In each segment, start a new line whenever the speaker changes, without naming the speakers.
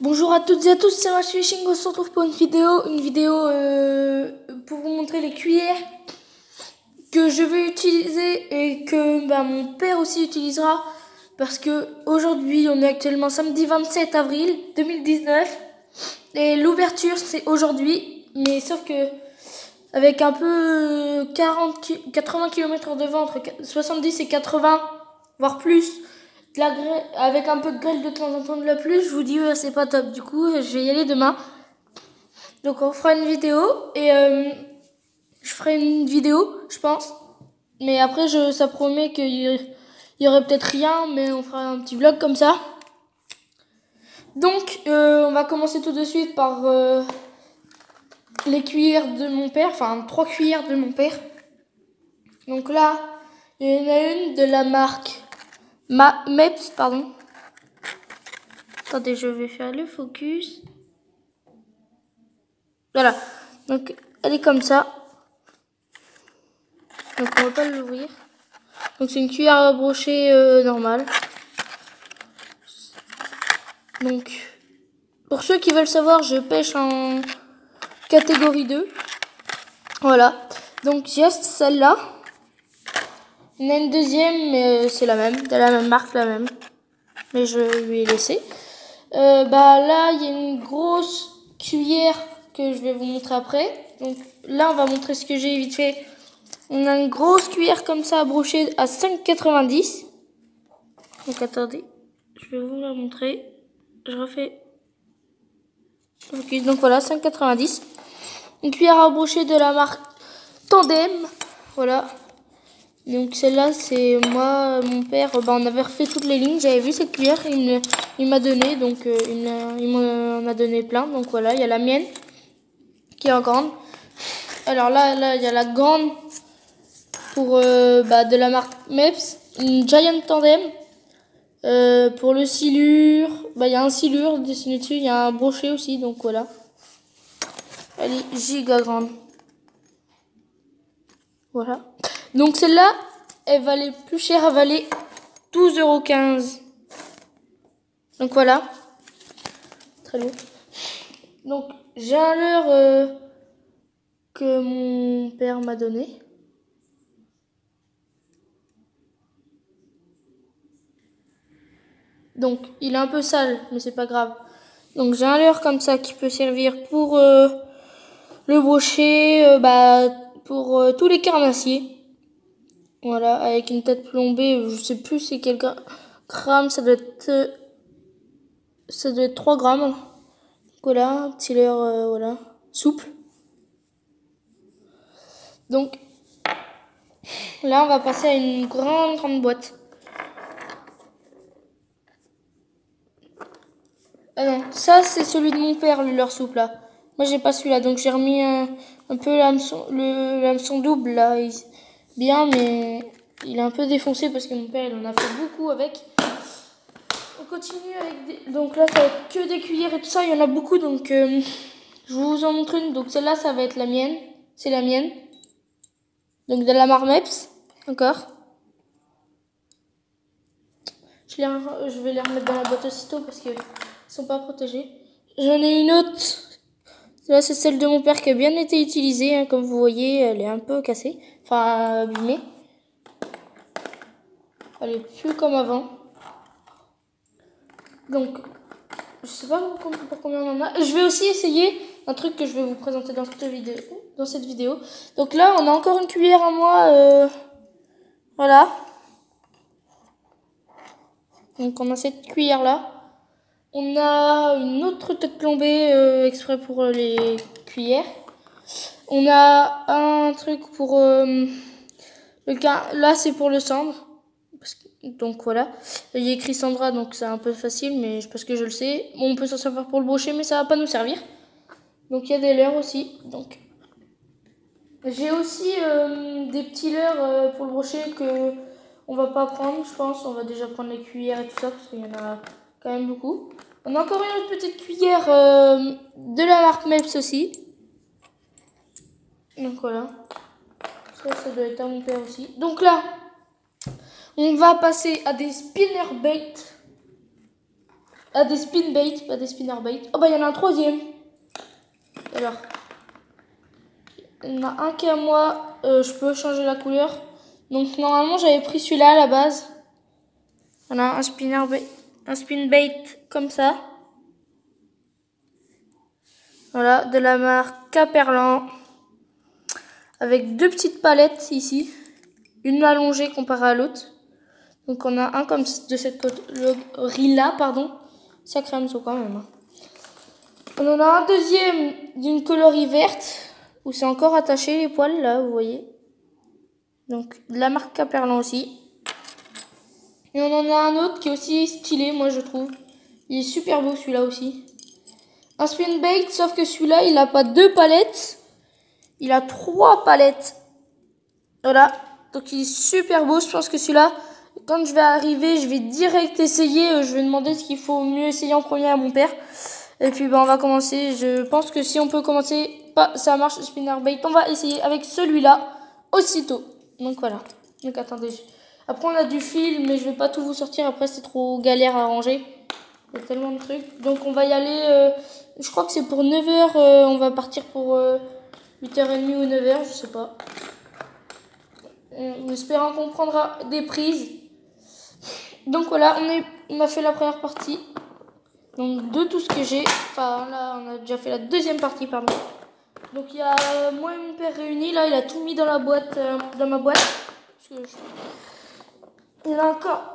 Bonjour à toutes et à tous, c'est Match Fishing. On se retrouve pour une vidéo pour vous montrer les cuillères que je vais utiliser et que mon père aussi utilisera, parce que aujourd'hui on est actuellement samedi 27 avril 2019 et l'ouverture c'est aujourd'hui, mais sauf que avec un peu 80 km de vent, entre 70 et 80 voire plus, de la grêle, avec un peu de grêle de temps en temps de la pluie, je vous dis c'est pas top. Du coup je vais y aller demain, donc on fera une vidéo et je ferai une vidéo je pense, mais après ça promet qu'il y aurait peut-être rien, mais on fera un petit vlog comme ça. Donc on va commencer tout de suite par les cuillères de mon père, enfin 3 cuillères de mon père. Donc là il y en a une de la marque Mepps, pardon. Attendez, je vais faire le focus. Voilà, donc elle est comme ça. Donc on va pas l'ouvrir. Donc c'est une cuillère à brocher normale. Donc pour ceux qui veulent savoir, je pêche en catégorie 2. Voilà, donc j'ai celle-là. Il y en a une deuxième, mais c'est la même, de la même marque, la même. Mais je lui ai laissé. Là, il y a une grosse cuillère que je vais vous montrer après. Donc là, on va montrer ce que j'ai vite fait. On a une grosse cuillère comme ça à brocher à 5,90. Donc attendez, je vais vous la montrer. Je refais. Okay, donc voilà, 5,90. Une cuillère à brocher de la marque Tandem. Voilà. Donc celle-là, c'est moi, mon père, on avait refait toutes les lignes. J'avais vu cette cuillère, il m'a donné, donc il m'en a donné plein. Donc voilà, il y a la mienne qui est en grande. Alors là, il y a la grande pour de la marque Mepps, une Giant Tandem. Pour le silure, il y a un silure dessiné dessus, il y a un brochet aussi, donc voilà. Elle est giga grande. Voilà. Donc celle-là, elle valait plus cher, elle valait 12,15 €. Donc voilà. Très lourd. Donc j'ai un leurre que mon père m'a donné. Donc il est un peu sale, mais c'est pas grave. Donc j'ai un leurre comme ça qui peut servir pour le brochet, pour tous les carnassiers. Voilà, avec une tête plombée, je sais plus c'est quel gramme, ça doit être 3 grammes. Voilà, un petit leurre, voilà, souple. Donc là, on va passer à une grande boîte. Ah non, ça c'est celui de mon père, le leurre souple là. Moi j'ai pas celui-là, donc j'ai remis un peu le hameçon double là. Bien, mais il est un peu défoncé parce que mon père il en a fait beaucoup avec. On continue avec donc là ça va être que des cuillères et tout ça, il y en a beaucoup, donc je vous en montre une. Donc celle-là ça va être la mienne, c'est la mienne. Donc de la marque Mepps, encore. Je vais les remettre dans la boîte aussitôt parce qu'ils sont pas protégés. J'en ai une autre. Là c'est celle de mon père qui a bien été utilisée, hein, comme vous voyez, elle est un peu cassée, enfin abîmée. Elle est plus comme avant. Donc je sais pas pour combien on en a. Je vais aussi essayer un truc que je vais vous présenter dans cette vidéo. Donc là, on a encore une cuillère à moi. Voilà. Donc on a cette cuillère là. On a une autre tête plombée exprès pour les cuillères. On a un truc pour là c'est pour le cendre. Donc voilà, il y a écrit Sandra, donc c'est un peu facile, mais parce que je le sais. Bon, on peut s'en servir pour le brochet, mais ça va pas nous servir. Donc il y a des leurres aussi. Donc j'ai aussi des petits leurres pour le brochet que on va pas prendre, je pense. On va déjà prendre les cuillères et tout ça parce qu'il y en a quand même beaucoup. On a encore une autre petite cuillère de la marque Mepps aussi. Donc voilà, ça doit être à mon père aussi. Donc là, on va passer à des spinner bait. Ah, des spin bait, pas des spinner bait. Oh bah il y en a un troisième. Alors, il y en a un qui est à moi. Je peux changer la couleur. Donc normalement j'avais pris celui-là à la base. Voilà, un spin bait comme ça. Voilà, de la marque Caperlan. Avec deux petites palettes ici. Une allongée comparée à l'autre. Donc on a un comme de cette coloris-là, pardon. Sacré hameçon quand même. On en a un deuxième d'une coloris verte. Où c'est encore attaché les poils, là, vous voyez. Donc de la marque Caperlan aussi. Et on en a un autre qui est aussi stylé, moi je trouve. Il est super beau celui-là aussi. Un spin bait, sauf que celui-là, il n'a pas deux palettes. Il a trois palettes. Voilà. Donc il est super beau. Je pense que celui-là, quand je vais arriver, je vais direct essayer. Je vais demander ce qu'il faut mieux essayer en premier à mon père. Et puis on va commencer. Je pense que si on peut commencer, ça marche le spinner bait. On va essayer avec celui-là aussitôt. Donc voilà. Donc attendez. Après on a du fil, mais je vais pas tout vous sortir. Après c'est trop galère à ranger. Il y a tellement de trucs. Donc on va y aller. Je crois que c'est pour 9h. On va partir pour 8h30 ou 9h, je sais pas. En espérant qu'on prendra des prises. Donc voilà, on a fait la première partie. Donc de tout ce que j'ai. Enfin là, on a déjà fait la deuxième partie, pardon. Donc il y a moi et mon père réunis. Là, il a tout mis dans la boîte, dans ma boîte. Parce que il y en a encore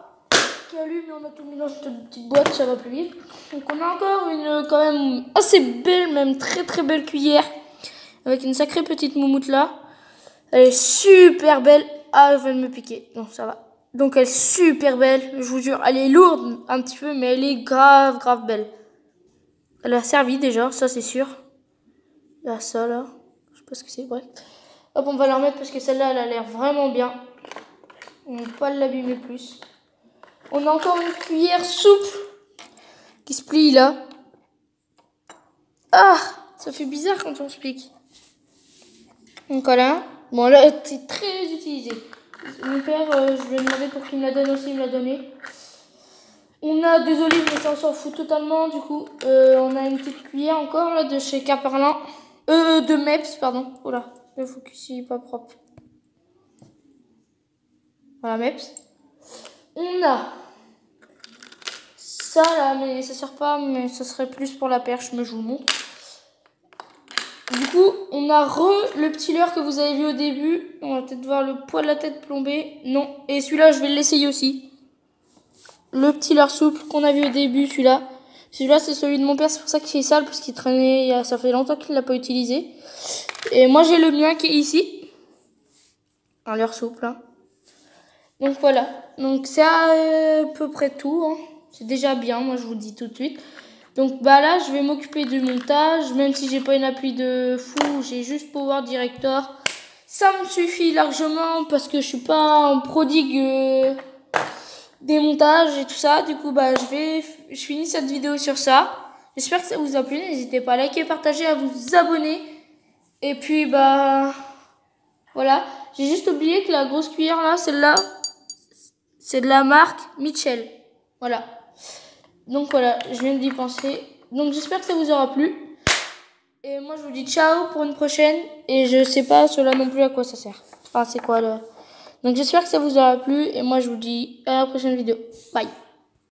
qui allume, mais on a tout mis dans cette petite boîte, ça va plus vite. Donc on a encore une quand même assez belle, même très très belle cuillère. Avec une sacrée petite moumoute là. Elle est super belle. Ah, elle vient de me piquer. Non, ça va. Donc elle est super belle, je vous jure. Elle est lourde un petit peu, mais elle est grave, grave belle. Elle a servi déjà, ça c'est sûr. Il y a ça là. Je sais pas ce que c'est, bref. Hop, on va la remettre parce que celle-là, elle a l'air vraiment bien. On ne peut pas l'abîmer plus. On a encore une cuillère souple qui se plie là. Ah, ça fait bizarre quand on se pique. Donc voilà. Bon là, c'est très utilisé. Mon père, je lui ai demandé pour qu'il me la donne aussi, il me l'a donné. On a des olives, mais ça on s'en fout totalement. Du coup, on a une petite cuillère encore là de chez Caperlan. De Meps, pardon. Oh là, le focus il est pas propre. Voilà, Meps. On a ça là, mais ça sert pas, mais ça serait plus pour la perche, mais je vous le montre. Du coup, on a le petit leurre que vous avez vu au début. On va peut-être voir le poids de la tête plombé. Non. Et celui-là, je vais l'essayer aussi. Le petit leurre souple qu'on a vu au début, celui-là. Celui-là, c'est celui de mon père. C'est pour ça qu'il est sale, parce qu'il traînait. Ça fait longtemps qu'il ne l'a pas utilisé. Et moi, j'ai le mien qui est ici. Un leurre souple. Hein. Donc voilà. Donc c'est à peu près tout. Hein. C'est déjà bien, moi, je vous le dis tout de suite. Donc bah là, je vais m'occuper du montage, même si j'ai pas une appli de fou, j'ai juste Power Director. Ça me suffit largement parce que je suis pas un prodigue des montages et tout ça. Du coup, bah je finis cette vidéo sur ça. J'espère que ça vous a plu. N'hésitez pas à liker, partager, à vous abonner. Et puis bah voilà. J'ai juste oublié que la grosse cuillère là, celle-là, c'est de la marque Mitchell. Voilà. Donc voilà, je viens d'y penser. Donc j'espère que ça vous aura plu. Et moi je vous dis ciao pour une prochaine. Et je sais pas cela non plus à quoi ça sert. Enfin c'est quoi le... Donc j'espère que ça vous aura plu. Et moi je vous dis à la prochaine vidéo. Bye.